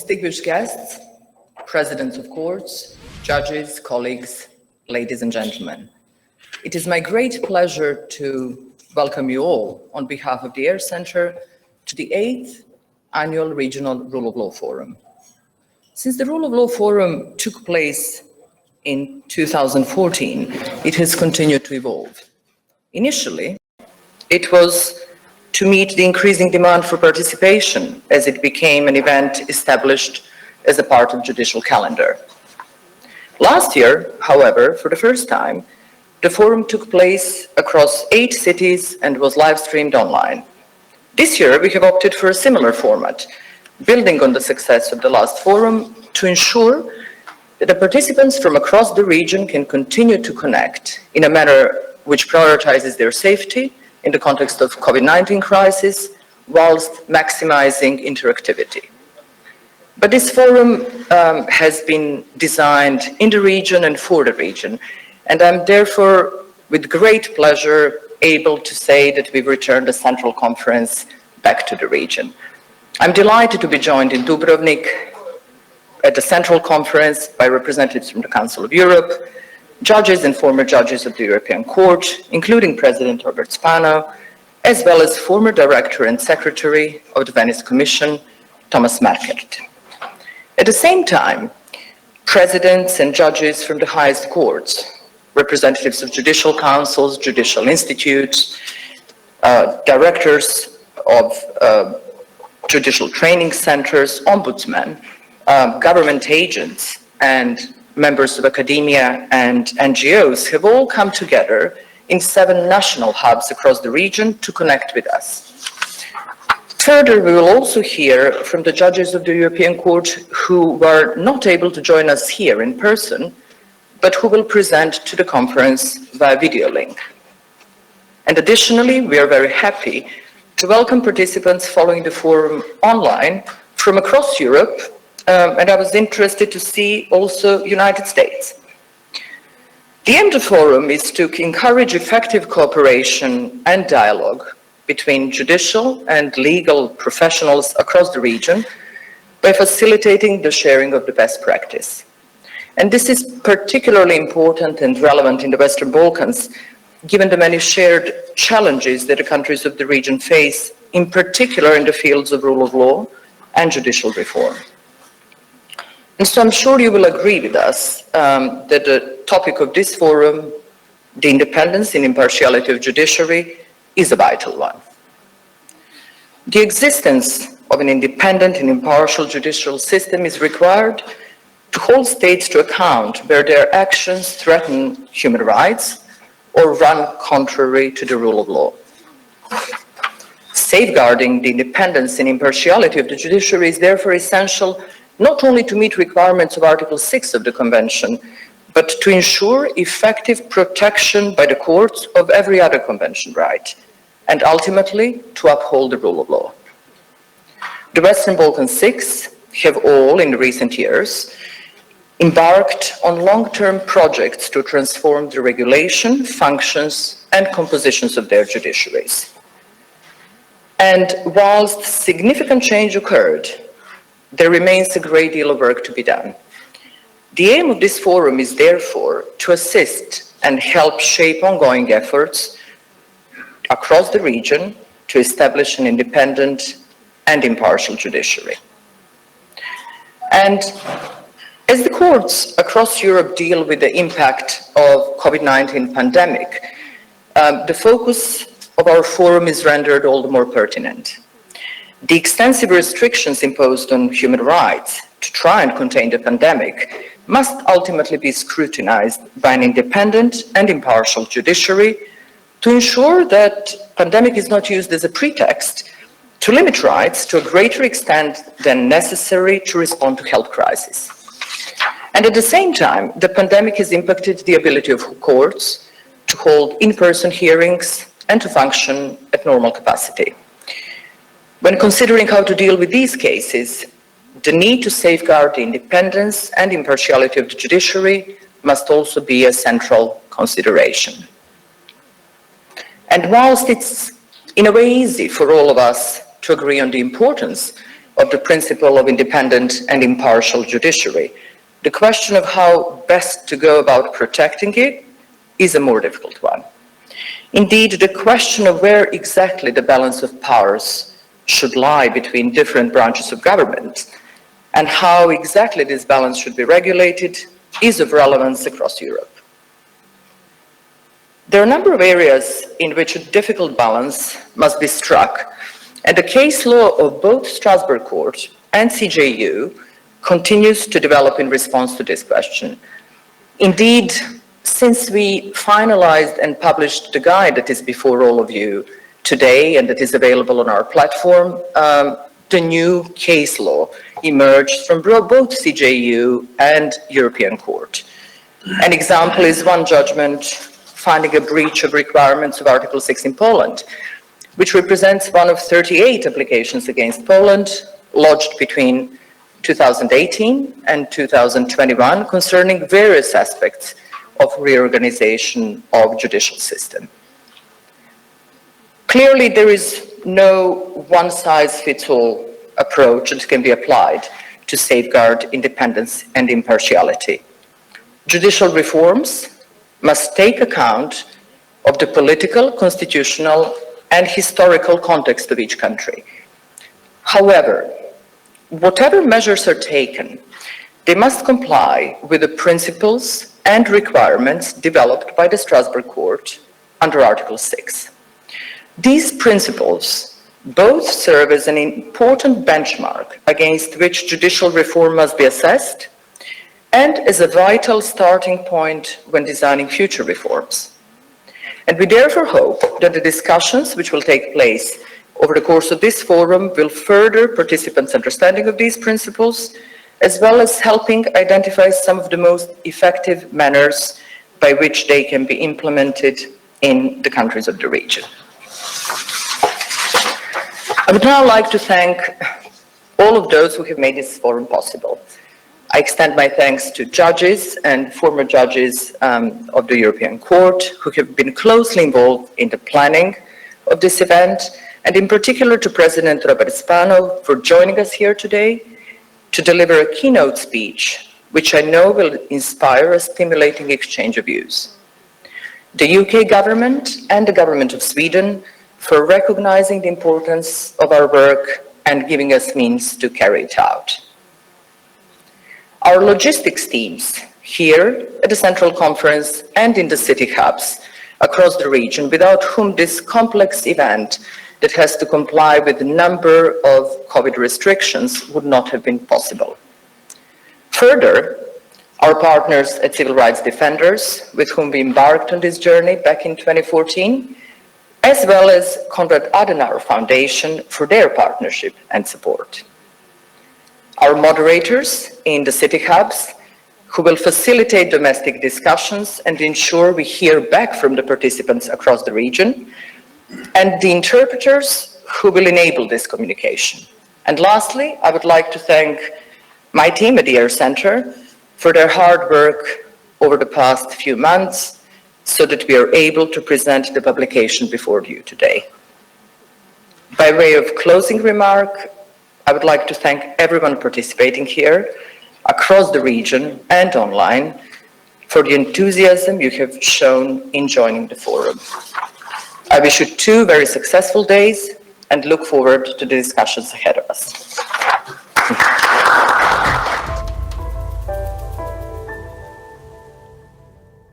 Distinguished guests, presidents of courts, judges, colleagues, ladies and gentlemen. It is my great pleasure to welcome you all on behalf of the Air Center to the 8th Annual Regional Rule of Law Forum. Since the Rule of Law Forum took place in 2014, it has continued to evolve. Initially, it was to meet the increasing demand for participation as it became an event established as a part of judicial calendar. Last year, however, for the first time, the forum took place across 8 cities and was live-streamed online. This year, we have opted for a similar format, building on the success of the last forum to ensure that the participants from across the region can continue to connect in a manner which prioritizes their safety in the context of COVID-19 crisis, whilst maximizing interactivity. But this forum has been designed in the region and for the region, and I'm therefore, with great pleasure, able to say that we've returned the Central Conference back to the region. I'm delighted to be joined in Dubrovnik at the Central Conference by representatives from the Council of Europe, judges and former judges of the European Court, including President Robert Spano, as well as former Director and Secretary of the Venice Commission, Thomas Merkert. At the same time, presidents and judges from the highest courts, representatives of judicial councils, judicial institutes, directors of judicial training centers, ombudsmen, government agents, and members of academia and NGOs have all come together in 7 national hubs across the region to connect with us. Further, we will also hear from the judges of the European Court who were not able to join us here in person, but who will present to the conference via video link. And additionally, we are very happy to welcome participants following the forum online from across Europe, and I was interested to see also United States. The aim of the forum is to encourage effective cooperation and dialogue between judicial and legal professionals across the region by facilitating the sharing of the best practice. And this is particularly important and relevant in the Western Balkans, given the many shared challenges that the countries of the region face, in particular in the fields of rule of law and judicial reform. And so I'm sure you will agree with us that the topic of this forum, the independence and impartiality of judiciary, is a vital one. The existence of an independent and impartial judicial system is required to hold states to account where their actions threaten human rights or run contrary to the rule of law. Safeguarding the independence and impartiality of the judiciary is therefore essential not only to meet requirements of Article 6 of the Convention, but to ensure effective protection by the courts of every other Convention right, and ultimately to uphold the rule of law. The Western Balkan 6 have all, in recent years, embarked on long-term projects to transform the regulation, functions, and compositions of their judiciaries. And whilst significant change occurred, there remains a great deal of work to be done. The aim of this forum is therefore to assist and help shape ongoing efforts across the region to establish an independent and impartial judiciary. And as the courts across Europe deal with the impact of COVID-19 pandemic, the focus of our forum is rendered all the more pertinent. The extensive restrictions imposed on human rights to try and contain the pandemic must ultimately be scrutinized by an independent and impartial judiciary to ensure that the pandemic is not used as a pretext to limit rights to a greater extent than necessary to respond to health crises. And at the same time, the pandemic has impacted the ability of courts to hold in-person hearings and to function at normal capacity. When considering how to deal with these cases, the need to safeguard the independence and impartiality of the judiciary must also be a central consideration. And whilst it's in a way easy for all of us to agree on the importance of the principle of independent and impartial judiciary, the question of how best to go about protecting it is a more difficult one. Indeed, the question of where exactly the balance of powers should lie between different branches of government and how exactly this balance should be regulated is of relevance across Europe. There are a number of areas in which a difficult balance must be struck, and the case law of both Strasbourg Court and CJU continues to develop in response to this question. Indeed, since we finalized and published the guide that is before all of you today and that is available on our platform, the new case law emerged from both CJU and European Court. An example is one judgment finding a breach of requirements of Article 6 in Poland, which represents one of 38 applications against Poland lodged between 2018 and 2021 concerning various aspects of reorganization of judicial system. Clearly, there is no one-size-fits-all approach that can be applied to safeguard independence and impartiality. Judicial reforms must take account of the political, constitutional, and historical context of each country. However, whatever measures are taken, they must comply with the principles and requirements developed by the Strasbourg Court under Article 6. These principles both serve as an important benchmark against which judicial reform must be assessed and as a vital starting point when designing future reforms. And we therefore hope that the discussions which will take place over the course of this forum will further participants' understanding of these principles, as well as helping identify some of the most effective manners by which they can be implemented in the countries of the region. I would now like to thank all of those who have made this forum possible. I extend my thanks to judges and former judges of the European Court who have been closely involved in the planning of this event, and in particular to President Robert Spano for joining us here today to deliver a keynote speech, which I know will inspire a stimulating exchange of views. The UK government and the government of Sweden for recognizing the importance of our work and giving us means to carry it out. Our logistics teams here at the Central Conference and in the city hubs across the region, without whom this complex event that has to comply with a number of COVID restrictions would not have been possible. Further, our partners at Civil Rights Defenders, with whom we embarked on this journey back in 2014, as well as Konrad Adenauer Foundation for their partnership and support. Our moderators in the city hubs, who will facilitate domestic discussions and ensure we hear back from the participants across the region, and the interpreters who will enable this communication. And lastly, I would like to thank my team at the Air Center for their hard work over the past few months so that we are able to present the publication before you today. By way of closing remark, I would like to thank everyone participating here across the region and online for the enthusiasm you have shown in joining the forum. I wish you 2 very successful days and look forward to the discussions ahead of us.